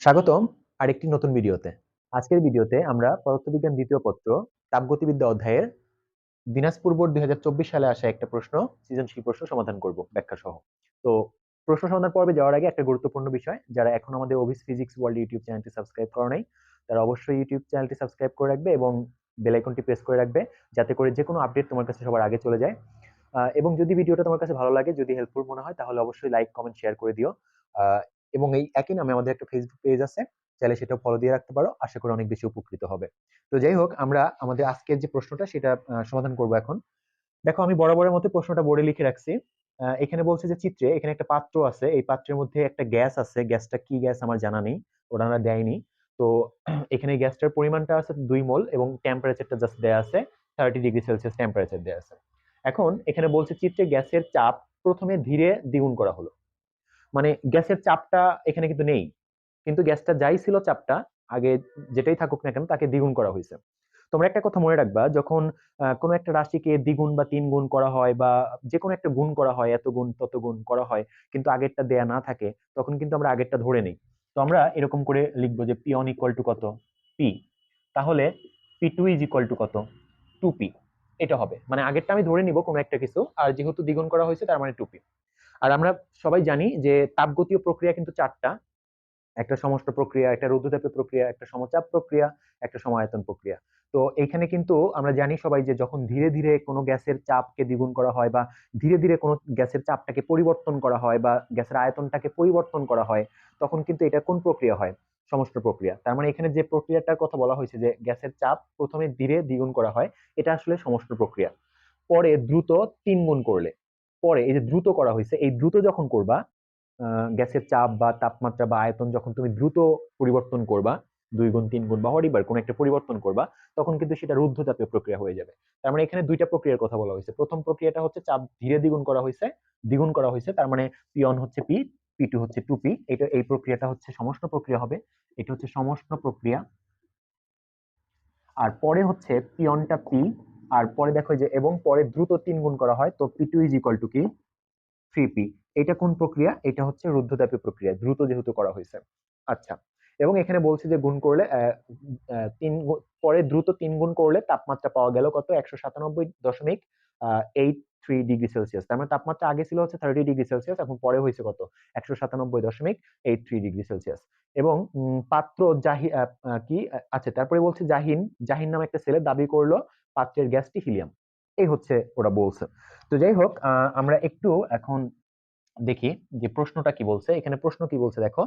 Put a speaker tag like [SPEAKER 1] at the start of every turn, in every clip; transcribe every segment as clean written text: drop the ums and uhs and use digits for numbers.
[SPEAKER 1] স্বাগতম আরেকটি নতুন ভিডিওতে। আজকের ভিডিওতে আমরা পদার্থবিজ্ঞান দ্বিতীয় পত্র তাপগতিবিদ্যা অধ্যায়ের দিনাজপুর বোর্ড 2024 সালে আসা একটা প্রশ্ন, সৃজনশীল প্রশ্ন সমাধান করব ব্যাখ্যা সহ। তো প্রশ্ন সমাধান পর্বে যাওয়ার আগে একটা গুরুত্বপূর্ণ বিষয়, যারা এখন আমাদের অভিস ফিজিক্স ওয়ার্ল্ড ইউটিউব চ্যানেলটি সাবস্ক্রাইব করে নাই, তারা অবশ্যই ইউটিউব চ্যানেলটি সাবস্ক্রাইব করে রাখবে এবং বেল আইকনটি প্রেস করে রাখবে, যাতে করে যে কোনো আপডেট তোমার কাছে সবার আগে চলে যায়। এবং যদি ভিডিওটা তোমার কাছে ভালো লাগে, যদি হেল্পফুল মনে হয়, তাহলে অবশ্যই লাইক কমেন্ট শেয়ার করে দিও। এবং এই একই নামে আমাদের একটা ফেসবুক পেজ আছে, চাইলে সেটাও ফলো দিয়ে রাখতে পারো, আশা করি অনেক বেশি উপকৃত হবে। তো যাই হোক, আমরা আমাদের আজকের যে প্রশ্নটা সেটা সমাধান করব এখন। দেখো, আমি বরাবরের মতো প্রশ্নটা বোর্ডে লিখে রাখছি। এখানে বলছে যে চিত্রে এখানে একটা পাত্র আছে, এই পাত্রের মধ্যে একটা গ্যাস আছে, গ্যাসটা কি গ্যাস আমার জানা নেই, ওনারা দেয়নি। তো এখানে গ্যাসটার পরিমাণটা আছে 2 মোল এবং টেম্পারেচারটা জাস্ট দেয়া আছে 30°C টেম্পারেচার দেয়া আছে। এখন এখানে বলছে চিত্রে গ্যাসের চাপ প্রথমে ধীরে দ্বিগুণ করা হলো। মানে গ্যাসের চাপটা এখানে কিন্তু নেই, কিন্তু গ্যাসটা যাই ছিল চাপটা আগে, যেটাই থাকুক না কেন, তাকে দ্বিগুণ করা হয়েছে। তোমরা একটা কথা মনে রাখবা, যখন কোনো একটা রাশিকে দ্বিগুণ বা 3 গুণ করা হয়, বা যে কোনো একটা গুণ করা হয়, এত গুণ তত গুণ করা হয়, কিন্তু আগেরটা দেয়া না থাকে, তখন কিন্তু আমরা আগেরটা ধরে নিই। তো আমরা এরকম করে লিখবো যে পি ওয়ান ইকুয়াল টু কত, পি। তাহলে P two is equal to কত, 2p। এটা হবে, মানে আগেরটা আমি ধরে নিব কোনো একটা কিছু, আর যেহেতু দ্বিগুণ করা হয়েছে তার মানে 2p। আর আমরা সবাই জানি যে তাপগতীয় প্রক্রিয়া কিন্তু চারটা: একটা সমষ্ট প্রক্রিয়া, একটা রুদ্ধতাপীয় প্রক্রিয়া, একটা সমচাপ প্রক্রিয়া, একটা সমায়তন প্রক্রিয়া। তো এইখানে কিন্তু আমরা জানি সবাই যে যখন ধীরে ধীরে কোনো গ্যাসের চাপকে দ্বিগুণ করা হয়, বা ধীরে ধীরে কোনো গ্যাসের চাপটাকে পরিবর্তন করা হয়, বা গ্যাসের আয়তনটাকে পরিবর্তন করা হয়, তখন কিন্তু এটা কোন প্রক্রিয়া হয়? সমষ্ট প্রক্রিয়া। তার মানে এখানে যে প্রক্রিয়াটার কথা বলা হয়েছে যে গ্যাসের চাপ প্রথমে ধীরে দ্বিগুণ করা হয়, এটা আসলে সমষ্ট প্রক্রিয়া। পরে দ্রুত 3 গুণ করলে, পরে এই যে দ্রুত করা হয়েছে, এই দ্রুত যখন করবা, গ্যাসের চাপ বা তাপমাত্রা বা আয়তন যখন তুমি দ্রুত পরিবর্তন করবা, 2 গুণ 3 গুণ বা হোয়াটএভার কোন একটা পরিবর্তন করবা, তখন কিন্তু সেটা রুদ্ধতাপীয় প্রক্রিয়া হয়ে যাবে। তার মানে এখানে দুইটা প্রক্রিয়ার কথা বলা হয়েছে। প্রথম প্রক্রিয়াটা হচ্ছে চাপ ধীরে দ্বিগুণ করা হয়েছে, তার মানে পি ওয়ান হচ্ছে পি, পি টু হচ্ছে 2p। এটা, এই প্রক্রিয়াটা হচ্ছে সমষ্ণ প্রক্রিয়া হবে, এটা হচ্ছে সমষ্ণ প্রক্রিয়া। আর পরে হচ্ছে পি ওয়ানটা পি, আর পরে দেখো যে এবং পরে দ্রুত 3 গুণ করা হয়, তো P two is equal to কি, 3p। এটা কোন প্রক্রিয়া? এটা হচ্ছে রুদ্ধতাপীয় প্রক্রিয়া, দ্রুত যেহেতু করা হয়েছে। আচ্ছা, এবং এখানে বলছে যে গুণ করলে পরে দ্রুত 3 গুণ করলে তাপমাত্রা পাওয়া গেল কত, 197.83°C। তার মানে তাপমাত্রা আগে ছিল হচ্ছে 30°C, এখন পরে হয়েছে কত, 197.83°C। এবং পাত্র জাহি কি আচ্ছা, তারপরে বলছে জাহিন, জাহিন নামে একটা ছেলে দাবি করলো পাত্রের গ্যাসটি হিলিয়াম। এই হচ্ছে ওরা বলছে। তো যাই হোক, আমরা একটু এখন দেখি যে প্রশ্নটা কি বলছে। এখানে প্রশ্ন কি বলছে দেখো,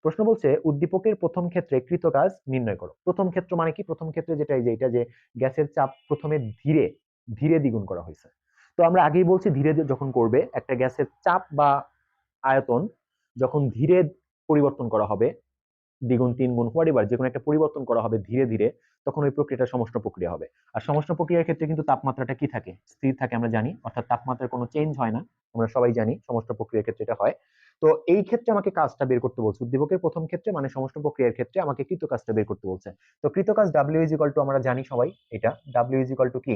[SPEAKER 1] প্রশ্ন বলছে উদ্দীপকের প্রথম ক্ষেত্রে কৃত কাজ নির্ণয় করো। প্রথম ক্ষেত্র মানে কি? প্রথম ক্ষেত্রে যেটা, এই যে এটা যে গ্যাসের চাপ প্রথমে ধীরে ধীরে দ্বিগুণ করা হয়েছে। তো আমরা আগেই বলছি ধীরে যখন করবে একটা গ্যাসের চাপ বা আয়তন, যখন ধীরে পরিবর্তন করা হবে, 2 গুণ 3 গুণ হোয়াটএভার যে কোনো একটা পরিবর্তন করা হবে ধীরে ধীরে, তখন ওই প্রক্রিয়াটা সমষ্ণ প্রক্রিয়া হবে। আর সমষ্ণ প্রক্রিয়ার ক্ষেত্রে কিন্তু তাপমাত্রাটা কি থাকে, স্থির থাকে, আমরা জানি, অর্থাৎ তাপমাত্রার কোনো চেঞ্জ হয় না, আমরা সবাই জানি সমষ্ণ প্রক্রিয়ার ক্ষেত্রে এটা হয়। তো এই ক্ষেত্রে আমাকে কাজটা বের করতে বলছে, উদ্দীপকের প্রথম ক্ষেত্রে মানে সমষ্ণ প্রক্রিয়ার ক্ষেত্রে আমাকে কৃত কাজটা বের করতে বলছে। তো কৃত কাজ ডাব্লিউ ইজ ইকুয়াল টু, আমরা জানি সবাই এটা, ডাব্লিউ ইজ ইকুয়াল টু কি,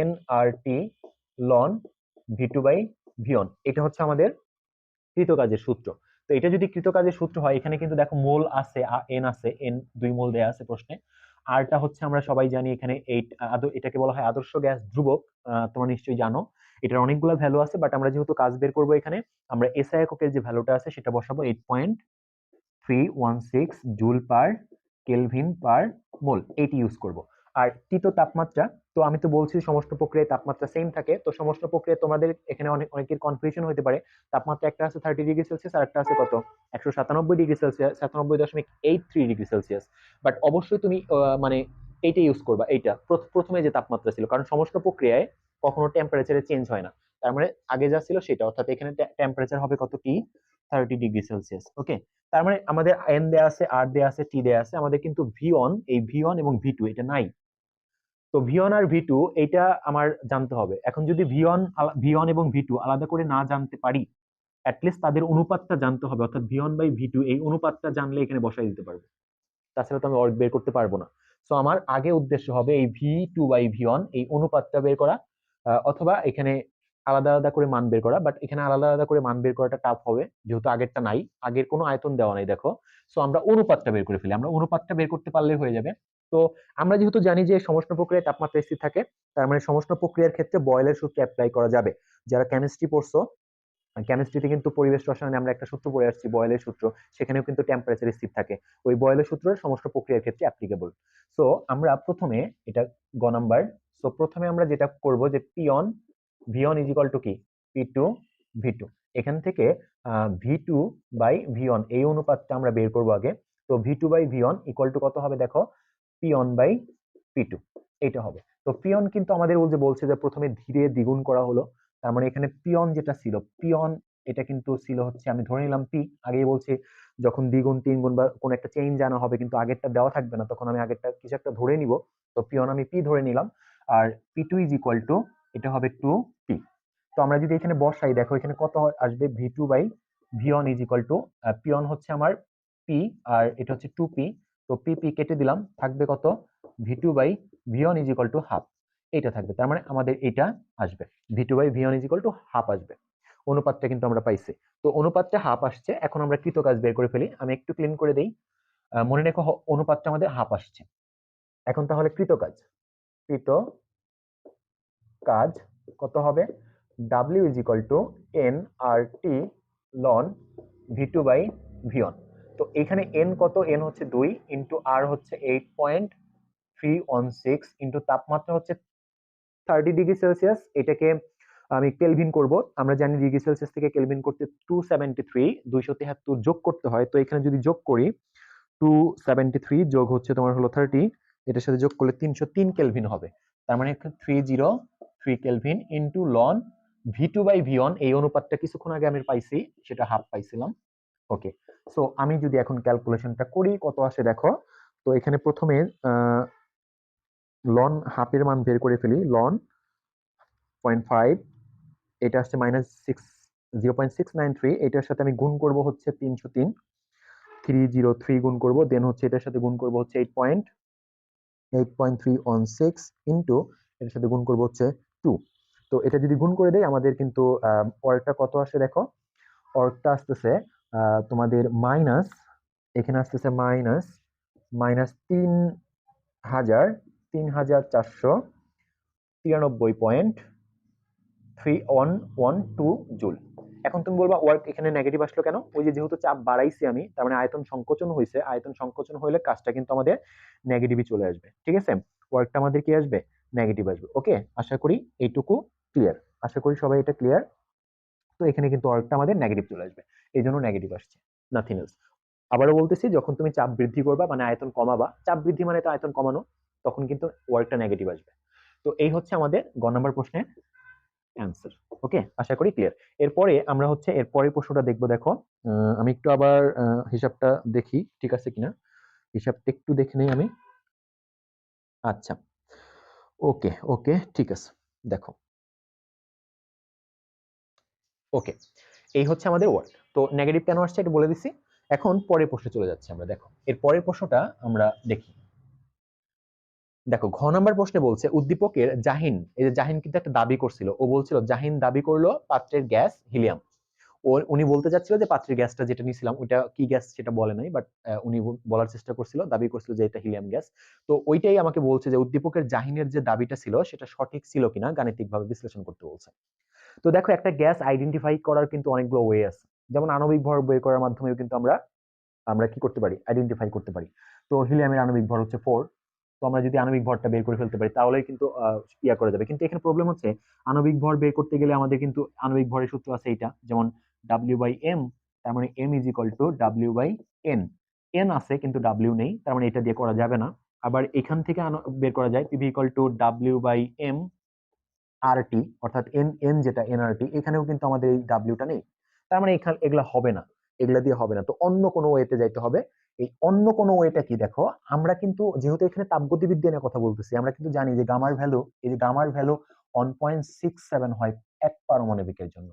[SPEAKER 1] n R T ln V two by V one. এটা হচ্ছে আমাদের কৃতকাজের সূত্র। তো এটা যদি কৃতকাজের সূত্র হয়, এখানে কিন্তু দেখো মোল আছে, এন আছে, এন 2 মোল দেয়া আছে প্রশ্নে। আরটা হচ্ছে আমরা সবাই জানি এখানে এটাকে বলা হয় আদর্শ গ্যাস ধ্রুবক। তোমরা নিশ্চয়ই জানো এটার অনেকগুলো ভ্যালু আছে, বাট আমরা যেহেতু কাজ বের করবো এখানে, আমরা এসআই এককের যে ভ্যালুটা আছে সেটা বসাবো 8.316 জুল পার কেলভিন পার মোল, এটি ইউজ করব। আর টিতো তাপমাত্রা, তো আমি তো বলছি সমস্ত প্রক্রিয়ায় তাপমাত্রা সেম থাকে, তো সমস্ত প্রক্রিয়ায় তোমাদের এখানে অনেকের কনফিউশন হতে পারে। তাপমাত্রা একটা আছে 30°C, আর একটা আছে কত, 197°C, 97.83°C। বাট অবশ্যই তুমি মানে এইটা ইউজ করবা, এইটা প্রথমে যে তাপমাত্রা ছিল, কারণ সমস্ত প্রক্রিয়ায় কখনো টেম্পারেচারে চেঞ্জ হয় না। তার মানে আগে যা ছিল সেটা, অর্থাৎ এখানে টেম্পারেচার হবে কত, টি 30°C। ওকে, তার মানে আমাদের এন দেয়া আছে, আর দেয়া আছে, টি দেয়া আছে, আমাদের কিন্তু ভি ওয়ান, এই ভি ওয়ান এবং ভি টু এটা নাই। তো ভি ওয়ান আর ভি টু এইটা আমার জানতে হবে। এখন যদি ভি ওয়ান এবং ভি টু আলাদা করে না জানতে পারি, অ্যাটলিস্ট তাদের অনুপাতটা জানতে হবে, অর্থাৎ V one by V two এই অনুপাতটা জানলে এখানে বসাই দিতে পারবো, তাছাড়া তো আমি ওয়ার্ক বের করতে পারবো না। সো আমার আগে উদ্দেশ্য হবে এই V two by V one এই অনুপাতটা বের করা, অথবা এখানে আলাদা আলাদা করে মান বের করা, বাট এখানে আলাদা আলাদা করে মান বের করাটা টাফ হবে, যেহেতু আগেরটা নাই, আগের কোনো আয়তন দেওয়া নাই দেখো। সো আমরা অনুপাতটা বের করে ফেলি, আমরা অনুপাতটা বের করতে পারলেই হয়ে যাবে। তো আমরা যেহেতু জানি যে সমষ্ণ প্রক্রিয়ায় তাপমাত্রা স্থির থাকে, তার মানে সমষ্ণ প্রক্রিয়ার ক্ষেত্রে বয়েলের সূত্র অ্যাপ্লাই করা যাবে। যারা কেমিস্ট্রি পড়ছো, কেমিস্ট্রিতে কিন্তু পরিবেশ রসায়নে আমরা একটা সূত্র পড়ে আসছি, বয়েলের সূত্র, সেখানেও কিন্তু টেম্পারেচার স্থির থাকে। ওই বয়েলের সূত্র সমস্ত প্রক্রিয়ার ক্ষেত্রে অ্যাপ্লিকেবল। সো আমরা প্রথমে এটা গ নাম্বার। সো প্রথমে আমরা যেটা করব যে P one V one is equal to কি, পি টু ভি টু। এখান থেকে V two by V one এই অনুপাতটা আমরা বের করবো আগে। তো V two by V one equal to কত হবে দেখো, P one by P two, এইটা হবে। তো পি অন কিন্তু আমাদের যে বলছে যে প্রথমে ধীরে দ্বিগুণ করা হলো, তার মানে এখানে পিয়ন যেটা ছিল, পিয়ন এটা কিন্তু ছিল হচ্ছে, আমি ধরে নিলাম পি, আগেই বলছি যখন দ্বিগুণ তিনগুণ বা কোন একটা চেঞ্জ আনা হবে কিন্তু আগেরটা দেওয়া থাকবে না, তখন আমি আগেরটা কিছু একটা ধরে নিব। তো পিয়ন আমি পি ধরে নিলাম, আর P two is equal to এটা হবে টু পি। তো আমরা যদি এখানে বসাই, দেখো এখানে কত আসবে, V two by V one is equal to, P one হচ্ছে আমার পি আর এটা হচ্ছে টু পি। তো পি পি কেটে দিলাম, থাকবে কত, V two by V one is equal to half, এটা থাকবে। তার মানে আমাদের এটা আসবে, V two by V one is equal to half আসবে। অনুপাতটা কিন্তু আমরা পাইছি। তো অনুপাতটা হাফ আসছে, এখন আমরা কৃতকাজ বের করে ফেলি। আমি একটু ক্লিন করে দেই। মনে রেখো অনুপাতটা আমাদের হাফ আসছে। এখন তাহলে কৃতকাজ, কৃত কাজ কত হবে, W is equal to n R T ln V two by V one. তো এখানে এন কত, এন হচ্ছে 2 ইন্টু আর হচ্ছে 8.316 ইন্টু তাপমাত্রা হচ্ছে 30°C। এটাকে আমি কেলভিন করব। আমরা জানি ডিগ্রি সেলসিয়াস থেকে কেলভিন করতে 273 যোগ করতে হয়। তো এখানে যদি যোগ করি, 273 যোগ হচ্ছে তোমার হলো 30, এটার সাথে যোগ করলে 303 কেলভিন হবে। তার মানে 303 kelvin into ln V two by V one, এই অনুপাতটা কিছুক্ষণ আগে আমি পাইছি, সেটা হাফ পাইছিলাম। ওকে, সো আমি যদি এখন ক্যালকুলেশনটা করি কত আসে দেখো। তো এখানে প্রথমে লন হাফের মান বের করে ফেলি, লন 0.5, এটা আসছে -0.693, এটার সাথে আমি গুণ করব হচ্ছে 303, 303 গুণ করব, দেন হচ্ছে এটার সাথে গুণ করব হচ্ছে 8.316 ইন্টু এটার সাথে গুণ করব হচ্ছে 2। তো এটা যদি গুণ করে দেই আমাদের কিন্তু ওয়ার্কটা কত আসে দেখো, ওয়ার্কটা আসতেছে তোমাদের মাইনাস, এখানে আসতেছে মাইনাস মাইনাস 3493.312 জুল। এখন তুমি বলবা ওয়ার্ক এখানে নেগেটিভ আসলো কেন? ওই যে যেহেতু চাপ বাড়াইছি আমি, তার মানে আয়তন সংকোচন হয়েছে, আয়তন সংকোচন হলে কাজটা কিন্তু আমাদের নেগেটিভই চলে আসবে। ঠিক আছে, ওয়ার্কটা আমাদের কি আসবে, নেগেটিভ আসবে। ওকে, আশা করি এইটুকু ক্লিয়ার, আশা করি সবাই এটা ক্লিয়ার। তো এখানে কিন্তু ওয়ার্কটা আমাদের নেগেটিভ চলে আসবে, এই জন্য নেগেটিভ আসছে, নাথিং এলস। আবারও বলতেছি, যখন তুমি চাপ বৃদ্ধি করবা মানে আয়তন কমাবা, চাপ বৃদ্ধি মানে তো আয়তন কমানো, তখন কিন্তু ওয়ার্কটা নেগেটিভ আসবে। তো এই হচ্ছে আমাদের গ নম্বর প্রশ্নের অ্যান্সার। ওকে, আশা করি ক্লিয়ার। এরপরে আমরা হচ্ছে এর পরের প্রশ্নটা দেখবো। দেখো আমি একটু আবার হিসাবটা দেখি ঠিক আছে কিনা, হিসাবটা একটু দেখে নেই আমি। আচ্ছা, ওকে ওকে ঠিক আছে। দেখো, ওকে, এই হচ্ছে আমাদের ওয়ার্ক। তো নেগেটিভ কেন আসছে এটা বলে দিছি। এখন পরের প্রশ্নে চলে যাচ্ছে আমরা। দেখো এর পরের প্রশ্নটা আমরা দেখি। দেখো ঘ নাম্বার প্রশ্নে বলছে উদ্দীপকের জাহিন, এই যে জাহিন কিন্তু একটা দাবি করছিল, ও বলছিল জাহিন দাবি করলো পাত্রের গ্যাস হিলিয়াম। উনি বলতে চাচ্ছিল যে পাত্রের গ্যাসটা যেটা নিয়েছিলাম ওটা কি গ্যাস সেটা বলে নাই, বাট উনি বলার চেষ্টা করছিল, দাবি করছিল যে এটা হিলিয়াম গ্যাস। তো ওইটাই আমাকে বলছে যে উদ্দীপকের জাহিনের যে দাবিটা ছিল সেটা সঠিক ছিল কিনা গাণিতিকভাবে বিশ্লেষণ করতে বলছে। তো দেখো একটা গ্যাস আইডেন্টিফাই করার কিন্তু অনেকগুলো ওয়ে আছে, যেমন আণবিক ভর বের করার মাধ্যমেও কিন্তু আমরা আমরা কি করতে পারি, আইডেন্টিফাই করতে পারি। তো হিলিয়ামের আণবিক ভর হচ্ছে 4। তো আমরা যদি আণবিক ভরটা বের করে ফেলতে পারি তাহলেই কিন্তু ইয়া করা যাবে। কিন্তু এখানে প্রবলেম হচ্ছে আণবিক ভর বের করতে গেলে আমাদের কিন্তু আণবিক ভরের সূত্র আছে এইটা, যেমন ডাব্লিউ বাই এম, তার মানে M is equal to W by N. N আছে কিন্তু ডাব্লিউ নেই, তার মানে এটা দিয়ে করা যাবে না। আবার এখান থেকে বের করা যায় PV equal to W by M R T, অর্থাৎ এন এন যেটা এনআরটি, এখানেও কিন্তু আমাদের এই ডাব্লিউটা নেই। তার মানে এখানে এগুলা হবে না, এগুলা দিয়ে হবে না। তো অন্য কোনো ওয়েতে যাইতে হবে। এই অন্য কোনো ওয়েটা কি দেখো, আমরা কিন্তু যেহেতু এখানে তাপগতিবিদ্যা নিয়ে কথা বলতেছি, আমরা কিন্তু জানি যে গামার ভ্যালু, এই যে গামার ভ্যালু 1.67 হয় এক পারমাণবিকের জন্য,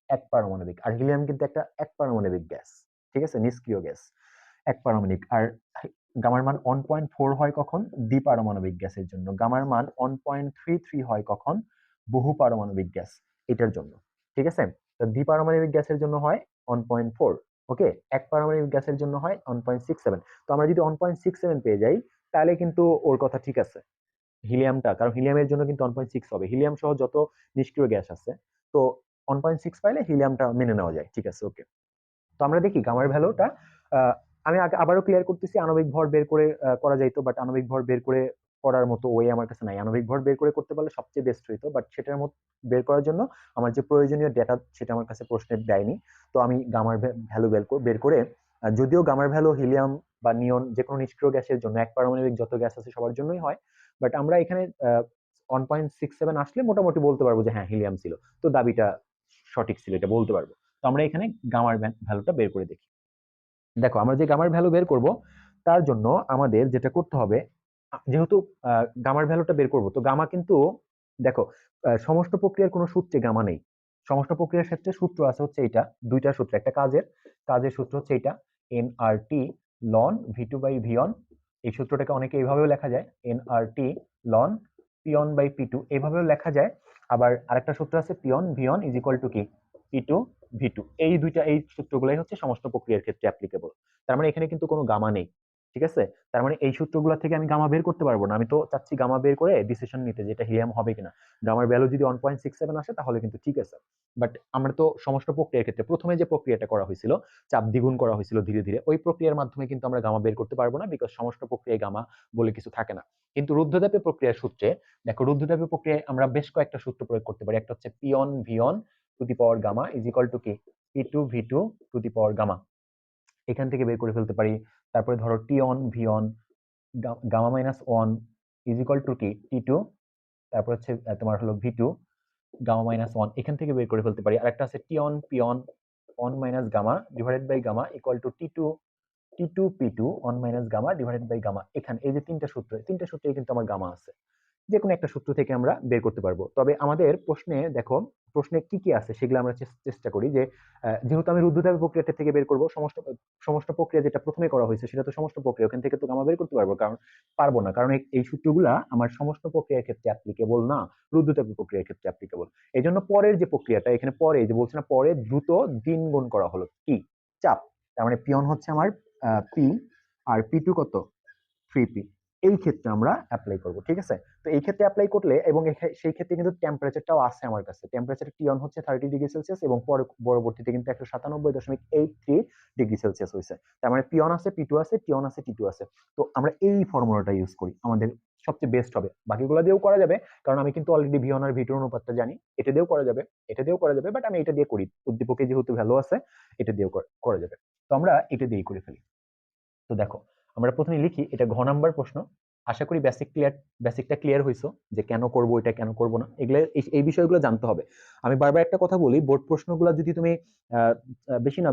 [SPEAKER 1] এক পারমাণবিক। আর হিলিয়াম কিন্তু একটা এক পারমাণবিক গ্যাস, ঠিক আছে, নিষ্ক্রিয় গ্যাস, এক পারমাণবিক। আর গামার মান 1.4 হয় কখন, দ্বিপারমাণবিক গ্যাসের জন্য। গামার মান 1.33 হয় কখন, বহু পারমাণবিক গ্যাস। এটার জন্য, ঠিক আছে। তো দ্বিপারমাণবিক গ্যাসের জন্য হয় 1.4, ওকে। এক পারমাণবিক গ্যাসের জন্য হয় 1.67। তো আমরা যদি 1.67 পেয়ে যাই তাহলে কিন্তু ওর কথা ঠিক আছে। হিলিয়ামটা, কারণ হিলিয়ামের জন্য কিন্তু 1.6 হবে, হিলিয়াম সহ যত নিষ্ক্রিয় গ্যাস আছে। তো 1.6 পাইলে হিলিয়ামটা মেনে নেওয়া যায়, ঠিক আছে, ওকে। তো আমরা দেখি গামার ভ্যালুটা, আমি আবারও ক্লিয়ার করতেছি, আণবিক ভর বের করে করা যাইতো, বাট আণবিক ভর বের করে করার মতো ওয়ে আমার কাছে নাই। আণবিক ভর বের করে করতে পারলে সবচেয়ে বেস্ট হইতো, বাট সেটার মতো বের করার জন্য আমার যে প্রয়োজনীয় ডেটা সেটা আমার কাছে প্রশ্নে দেয়নি। তো আমি গামার ভ্যালু বের করে, যদিও গামার ভ্যালু হিলিয়াম বা নিয়ন যে কোনো নিষ্ক্রিয় গ্যাসের জন্য, এক পারমাণবিক যত গ্যাস আছে সবার জন্যই হয়, বাট আমরা এখানে 1.67 আসলে মোটামুটি বলতে পারবো যে হ্যাঁ হিলিয়াম ছিল। তো দাবিটা সঠিক ছিল, এটা বলতে পারবো। তো আমরা এখানে গামার ভ্যালুটা বের করে দেখি। দেখো, আমরা যে গামার ভ্যালু বের করব তার জন্য আমাদের যেটা করতে হবে, যেহেতু গামার ভ্যালুটা বের করব, তো গামা কিন্তু দেখো, সমস্ত প্রক্রিয়ার কোনো সূত্রে গামা নেই। সমস্ত প্রক্রিয়ার ক্ষেত্রে সূত্র আছে হচ্ছে এইটা, দুইটা সূত্র, একটা কাজের কাজের সূত্র হচ্ছে এইটা, nRT ln V2/V1। এই সূত্রটাকে অনেকে এইভাবেও লেখা যায়, nRT ln P1/P2, এইভাবেও লেখা যায়। আবার আরেকটা সূত্র আছে P1 V1 is equal to কি P2 V2। এই সূত্রগুলাই হচ্ছে সমস্ত প্রক্রিয়ার ক্ষেত্রে অ্যাপ্লিকেবল। তার মানে এখানে কিন্তু কোনো গামা নেই, ঠিক আছে। তার মানে এই সূত্রগুলো থেকে আমি গামা বের করতে পারবো না। আমি তো চাচ্ছি গামা বের করে ডিসিশন নিতে, যেটা হিলিয়াম হবে কিনা। গামার ভ্যালু যদি 1.67 আসে তাহলে কিন্তু ঠিক আছে। বাট আমরা তো সমস্ত প্রক্রিয়ার ক্ষেত্রে প্রথমে যে প্রক্রিয়াটা করা হয়েছিল, চাপ দ্বিগুণ করা হয়েছিল ধীরে ধীরে, ওই প্রক্রিয়ার মাধ্যমে কিন্তু আমরা গামা বের করতে পারবো না, বিকজ সমস্ত প্রক্রিয়ায় গামা বলে কিছু থাকে না। কিন্তু রুদ্ধতাপীয় প্রক্রিয়ার সূত্রে দেখো, রুদ্ধতাপীয় প্রক্রিয়ায় আমরা বেশ কয়েকটা সূত্র প্রয়োগ করতে পারি। একটা হচ্ছে P one V one to the power gamma is equal to কি P2V2 two the power gamma, এখান থেকে বের করে ফেলতে পারি। তারপরে ধরো T one V one gamma minus one is equal to কি T2, তারপর হচ্ছে তোমার হলো V2 গামা মাইনাস ওয়ান, এখান থেকে বের করে ফেলতে পারি। আরেকটা আছে T one P one one minus gamma divided by gamma equal to T2P2 one minus gamma divided by gamma. এখানে এই যে তিনটা সূত্রে কিন্তু আমার গামা আছে, যে কোনো একটা সূত্র থেকে আমরা বের করতে পারবো। তবে আমাদের প্রশ্নে দেখো, প্রশ্নে কি কি আছে সেগুলো আমরা চেষ্টা করি যে, যেহেতু আমি রুদ্ধতাপীয় প্রক্রিয়াটা থেকে বের করবো, সমস্ত সমস্ত প্রক্রিয়া যেটা প্রথমে করা হয়েছে সেটা তো সমস্ত প্রক্রিয়া, ওখান থেকে তো গামা বের করতে পারবো না, কারণ এই সূত্রগুলা আমার সমস্ত প্রক্রিয়ার ক্ষেত্রে অ্যাপ্লিকেবল না, রুদ্ধতাপীয় প্রক্রিয়ার ক্ষেত্রে অ্যাপ্লিকেবল। এই জন্য পরের যে প্রক্রিয়াটা, এখানে পরে যে বলছে না, পরে দ্রুত দিন গুণ করা হলো কি চাপ, তার মানে পিওন হচ্ছে আমার পি, আর P2 কত 3P, এই ক্ষেত্রে আমরা অ্যাপ্লাই করব, ঠিক আছে। তো এই ক্ষেত্রে অ্যাপ্লাই করলে, এবং সেই ক্ষেত্রে কিন্তু টেম্পারেচারটাও আছে আমার কাছে, টেম্পারেচার টিয়ন হচ্ছে 30°C, এবং পরবর্তীতে কিন্তু 197.83 ডিগ্রি সেলসিয়াস হয়েছে। তার মানে পিয়ন আছে, P2 আছে, টিয়ন আছে, T2 আছে। তো আমরা এই ফর্মুলাটা ইউজ করি, আমাদের সবচেয়ে বেস্ট হবে। বাকিগুলো দিয়েও করা যাবে, কারণ আমি কিন্তু অলরেডি ভিওন আর ভিটুর অনুপাতটা জানি, এটা দিয়েও করা যাবে, এটা দিয়েও করা যাবে, বাট আমি এটা দিয়ে করি, উদ্দীপকে যেহেতু ভ্যালু আছে এটা দিয়েও করা যাবে। তো আমরা এটা দিয়েই করে ফেলি। তো দেখো, আমরা প্রথমে লিখি, এটা ঘ নাম্বার প্রশ্ন। আশা করি বেসিকটা ক্লিয়ার হইছো, যে কেন করব এটা, কেন করব না, এগুলো এই বিষয়গুলো জানতে হবে। আমি বারবার একটা কথা বলি, বোর্ড প্রশ্নগুলো যদি তুমি বেশি না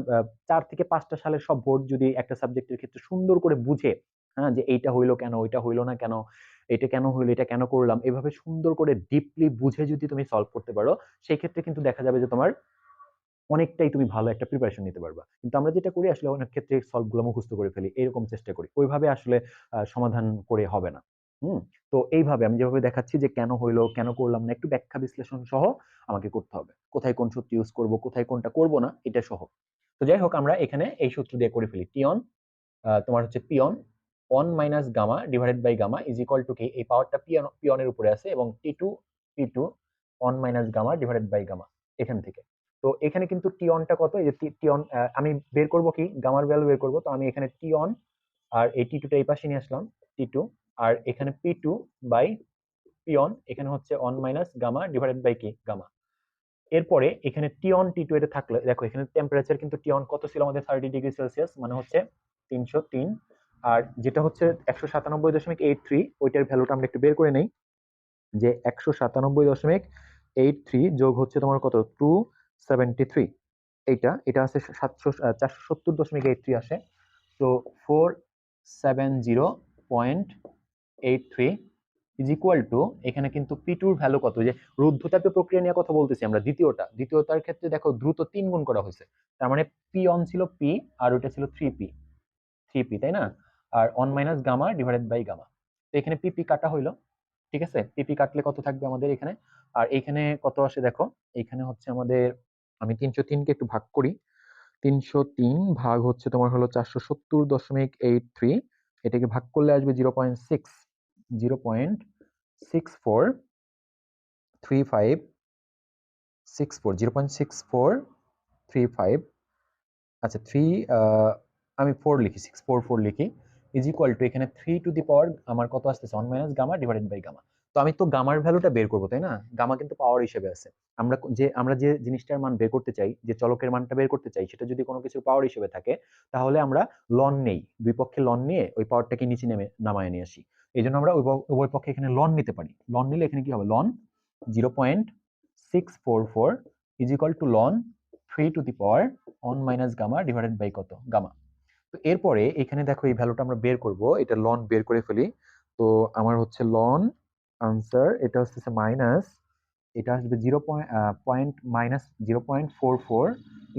[SPEAKER 1] 4 থেকে 5টা সালের সব বোর্ড যদি একটা সাবজেক্টের ক্ষেত্রে সুন্দর করে বুঝে, হ্যাঁ, যে এইটা হইলো কেন, ওইটা হইলো না কেন, এটা কেন হইলো, এটা কেন করলাম, এভাবে সুন্দর করে ডিপলি বুঝে যদি তুমি সলভ করতে পারো, সেই ক্ষেত্রে কিন্তু দেখা যাবে যে তোমার অনেকটাই তুমি ভালো একটা প্রিপারেশন নিতে পারবা। কিন্তু আমরা যেটা করি আসলে অনেক ক্ষেত্রে সলভ গুলো মুখস্থ করে ফেলি, এরকম চেষ্টা করি, ওইভাবে আসলে সমাধান করে হবে না। হুম। তো এইভাবে আমি যেভাবে দেখাচ্ছি যে কেন হইলো, কেন করলাম না, একটু ব্যাখ্যা বিশ্লেষণ সহ আমাকে করতে হবে, কোথায় কোন সূত্র ইউজ করব, কোথায় কোনটা করব না, এটা সহ। তো যাই হোক, আমরা এখানে এই সূত্র দিয়ে করে ফেলি। টিয়ন তোমার হচ্ছে P one one minus gamma divided by gamma is equal to কি, এই পাওয়ারটা পিয়নের উপরে আছে, এবং T2P2 one minus gamma divided by gamma, এখান থেকে। তো এখানে কিন্তু টিয়নটা কত, এই যে টিয়ন, আমি বের করব কি গামার ভ্যালু বের করব, তো আমি এখানে টিয়ন আর এই T2টা এই পাশে নিয়ে আসলাম, T2, আর এখানে P2 বাই পিয়ন, এখানে হচ্ছে one minus gamma divided by কি গামা। এরপরে এখানে টিয়ন T2 এটা থাকলে, দেখো এখানে টেম্পারেচার কিন্তু টিয়ন কত ছিল আমাদের 30°C, মানে হচ্ছে 303, আর যেটা হচ্ছে 197.83, ওইটার ভ্যালুটা আমরা একটু বের করে নেই, যে 197.83 যোগ হচ্ছে তোমার কত 273, এটা আছে 470.83 আসে। তো 470.83 ইজ ইকুয়াল টু, এখানে কিন্তু P2 এর ভ্যালু কত, যে রুদ্ধতাপীয় প্রক্রিয়া নিয়ে কথা বলতেছি আমরা, দ্বিতীয়টার ক্ষেত্রে দেখো দ্রুত 3 গুণ করা হয়েছে, তার মানে পি অন ছিল পি, আর ওইটা ছিল 3P, তাই না। আর one minus gamma divided by gamma, তো এখানে পিপি কাটা হইলো, ঠিক আছে। পিপি কাটলে কত থাকবে আমাদের এখানে, আর এইখানে কত আসে দেখো, এইখানে হচ্ছে আমাদের, আমি 303 কে একটু ভাগ করি। 303 ভাগ হচ্ছে তোমার হলো 470.83, এটাকে ভাগ করলে আসবে 0.6, 0.6435, 0.6435, আচ্ছা 3, আমি 4 লিখি, 644 লিখি, ইজ ইকুয়াল টু এখানে 3 টু দি পাওয়ার আমার কত আসতেছে 1 minus gamma divided by gamma. তো আমি তো গামার ভ্যালুটা বের করবো, তাই না? গামা কিন্তু পাওয়ার হিসেবে আছে। আমরা যে জিনিসটার মান বের করতে চাই, যে চলকের মানটা বের করতে চাই, সেটা যদি কোনো কিছু পাওয়ার হিসেবে থাকে, তাহলে আমরা লন নেই, দুই পক্ষে লন নিয়ে ওই পাওয়ারটাকে নিচে নামায় নিয়ে আসি। এই জন্য আমরা উভয় পক্ষে এখানে লন নিতে পারি। লন নিলে এখানে কি হবে, ln 0.644 is equal to ln 3 to the power 1 minus gamma divided by কত, গামা। তো এরপরে এখানে দেখো এই ভ্যালুটা আমরা বের করব, এটা লন বের করে ফেলি। তো আমার হচ্ছে লন আনসার, এটা হচ্ছে মাইনাস, এটা আসবে 0.44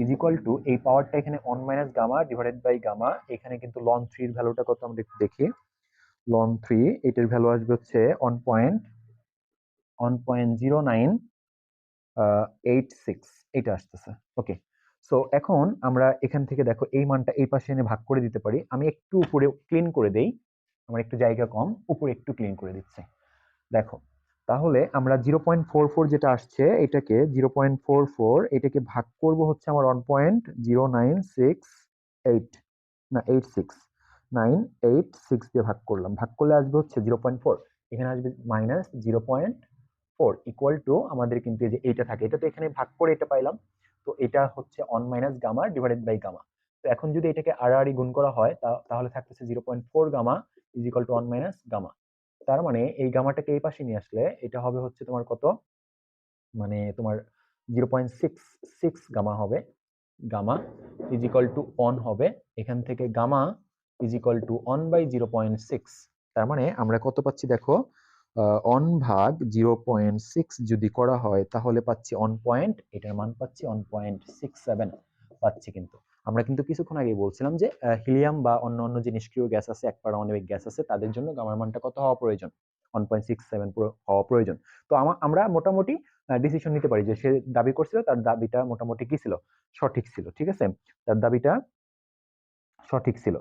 [SPEAKER 1] ইজ ইকুয়াল টু, এই পাওয়ারটা এখানে 1 minus gamma divided by gamma. এখানে কিন্তু লন 3 এর ভ্যালুটা কত আমরা একটু দেখি। লন 3 এটার ভ্যালু আসবে হচ্ছে 1.0986, এটা আসতেছে। ওকে, সো এখন আমরা এখান থেকে দেখো এই মানটা এই পাশে এনে ভাগ করে দিতে পারি। আমি একটু উপরে ক্লিন করে দেই, আমার একটু জায়গা কম, উপরে একটু ক্লিন করে দিচ্ছি। দেখো, তাহলে আমরা 0.44 যেটা আসছে, এটাকে 0.44 এটাকে ভাগ করব হচ্ছে আমার 1.0968, না 86 দিয়ে ভাগ করলাম, ভাগ করলে আসবে হচ্ছে 0.4, এখানে আসবে মাইনাস 0.4 ইকুয়াল টু, আমাদের কিন্তু এই যে এইটা থাকে, এটা তো এখানে ভাগ করে এটা পাইলাম, তো এটা হচ্ছে 1 minus gamma divided by gamma. তো এখন যদি এটাকে আড়াআড়ি গুণ করা হয়, তাহলে থাকতেছে 0.4 gamma is equal to 1 minus gamma. তার মানে এই গামাটাকে এই পাশে নিয়ে আসলে এটা হবে হচ্ছে তোমার কত, মানে তোমার 0.66 গামা হবে, গামা ইজ ইকুয়াল টু 1 হবে, এখান থেকে gamma is equal to 1 by 0.6। তার মানে আমরা কত পাচ্ছি দেখো, 1 ভাগ 0.6 যদি করা হয় তাহলে পাচ্ছি 1 পয়েন্ট, এটার মান পাচ্ছি 1.67 পাচ্ছি। কিন্তু আমরা কিন্তু কিছুক্ষণ আগে বলছিলাম যে হিলিয়াম বা অন্য অন্য যে নিষ্ক্রিয় গ্যাস আছে, এক পারমাণবিক গ্যাস আছে, তাদের জন্য গামার মানটা কত হওয়া প্রয়োজন, 1.67 হওয়া প্রয়োজন। তো আমরা মোটামুটি ডিসিশন নিতে পারি যে সে দাবি করছিল, তার দাবিটা মোটামুটি কি ছিল, সঠিক ছিল। ঠিক আছে, তার দাবিটা সঠিক ছিল।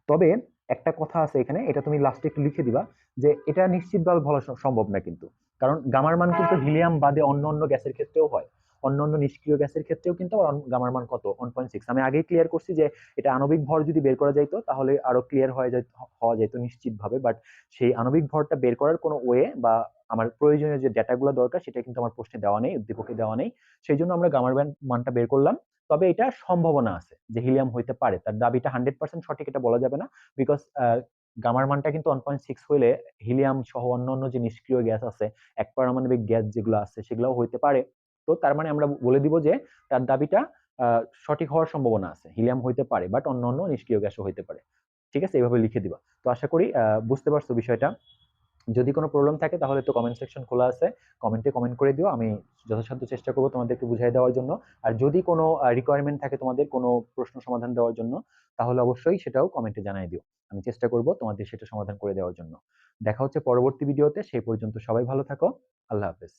[SPEAKER 1] তবে একটা কথা আছে এখানে, এটা তুমি লাস্টে একটু লিখে দিবা, যে এটা নিশ্চিতভাবে বলা সম্ভব না কিন্তু, কারণ গামার মান কিন্তু হিলিয়াম বাদে অন্য অন্য গ্যাসের ক্ষেত্রেও হয়, অন্য অন্য নিষ্ক্রিয় গ্যাসের ক্ষেত্রেও কিন্তু গামার মান কত 1.6। আমি আগেই ক্লিয়ার করছি যে এটা আণবিক ভর যদি বের করা যাইতো তাহলে আরো ক্লিয়ার হওয়া যেত নিশ্চিত ভাবে, বাট সেই আণবিক ভরটা বের করার কোনো ওয়ে বা আমার প্রয়োজনীয় যে ডেটাগুলো দরকার সেটা কিন্তু আমার প্রশ্নে দেওয়া নেই, উদ্দীপকে দেওয়া নেই। সেই জন্য আমরা গামার মানটা বের করলাম। তবে এটা সম্ভাবনা আছে যে হিলিয়াম হইতে পারে, তার দাবিটা 100% সঠিক এটা বলা যাবে না, বিকজ গামার মানটা কিন্তু 1.6 হইলে হিলিয়াম সহ অন্যান্য যে নিষ্ক্রিয় গ্যাস আছে, এক পারমাণবিক গ্যাস যেগুলো আছে সেগুলোও হইতে পারে। তো তার মানে আমরা বলে দিব যে তার দাবিটা সঠিক হওয়ার সম্ভাবনা আছে, হিলিয়াম হইতে পারে বাট অন্যান্য নিষ্ক্রিয় গ্যাসও হইতে পারে। ঠিক আছে, এইভাবে লিখে দিবা। তো আশা করি বুঝতে পারছো বিষয়টা। যদি কোনো প্রবলেম থাকে তাহলে তো কমেন্ট সেকশন খোলা আছে, কমেন্টে কমেন্ট করে দিও, আমি যথাসাধ্য চেষ্টা করবো তোমাদেরকে বুঝিয়ে দেওয়ার জন্য। আর যদি কোনো রিকোয়ারমেন্ট থাকে তোমাদের কোনো প্রশ্ন সমাধান দেওয়ার জন্য, তাহলে অবশ্যই সেটাও কমেন্টে জানাই দিও, আমি চেষ্টা করব তোমাদের সেটা সমাধান করে দেওয়ার জন্য। দেখা হচ্ছে পরবর্তী ভিডিওতে, সেই পর্যন্ত সবাই ভালো থাকো, আল্লাহ হাফেজ।